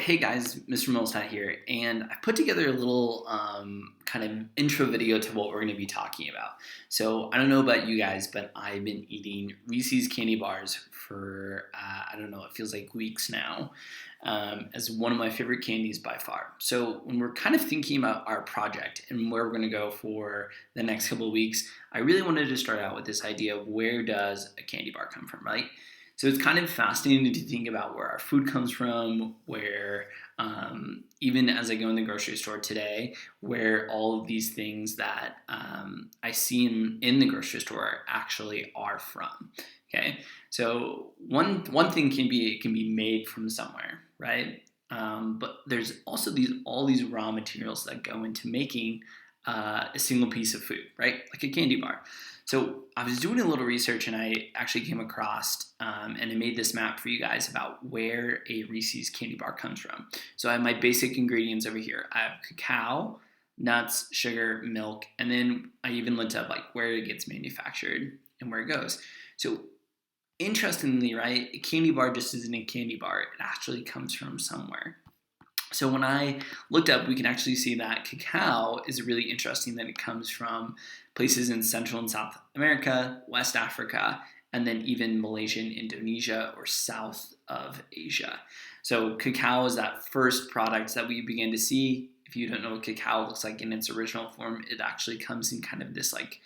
Hey guys, Mr. Millstat here, and I put together a little kind of intro video to what we're going to be talking about. So I don't know about you guys, but I've been eating Reese's candy bars for, I don't know, it feels like weeks now, as one of my favorite candies by far. So when we're kind of thinking about our project and where we're going to go for the next couple of weeks, I really wanted to start out with this idea of where does a candy bar come from, right? So it's kind of fascinating to think about where our food comes from, where even as I go in the grocery store today, where all of these things that I see in the grocery store actually are from. Okay, so one thing can be it can be made from somewhere, right? But there's also all these raw materials that go into making a single piece of food, right? Like a candy bar. So I was doing a little research and I actually came across and I made this map for you guys about where a Reese's candy bar comes from. So I have my basic ingredients over here. I have cacao, nuts, sugar, milk, and then I even looked up like where it gets manufactured and where it goes. So interestingly, right, a candy bar just isn't a candy bar. It actually comes from somewhere. So when I looked up, we can actually see that cacao is really interesting that it comes from places in Central and South America, West Africa, and then even Malaysia and Indonesia or south of Asia. So cacao is that first product that we begin to see. If you don't know what cacao looks like in its original form, it actually comes in kind of this like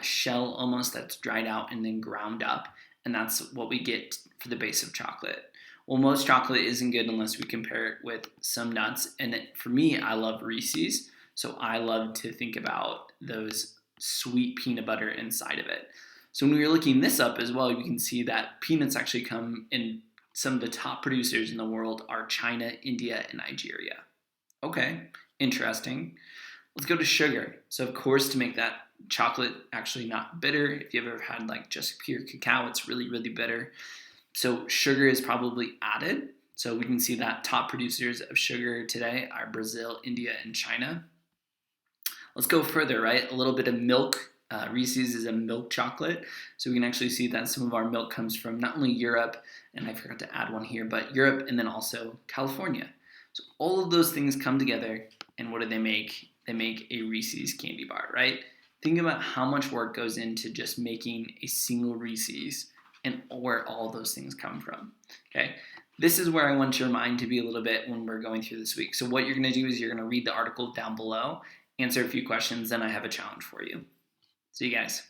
shell almost that's dried out and then ground up. And that's what we get for the base of chocolate. Well, most chocolate isn't good unless we compare it with some nuts. And for me, I love Reese's. So I love to think about those sweet peanut butter inside of it. So when we were looking this up as well, you can see that peanuts actually come in some of the top producers in the world are China, India, and Nigeria. Okay, interesting. Let's go to sugar. So of course, to make that chocolate actually not bitter, if you've ever had like just pure cacao, it's really, really bitter. So sugar is probably added. So we can see that top producers of sugar today are Brazil, India, and China. Let's go further, right? A little bit of milk. Reese's is a milk chocolate. So we can actually see that some of our milk comes from not only Europe, and I forgot to add one here, but Europe and then also California. So all of those things come together, and what do they make? They make a Reese's candy bar, right? Think about how much work goes into just making a single Reese's and where all those things come from, okay? This is where I want your mind to be a little bit when we're going through this week. So what you're gonna do is you're gonna read the article down below, answer a few questions, then I have a challenge for you. See you guys.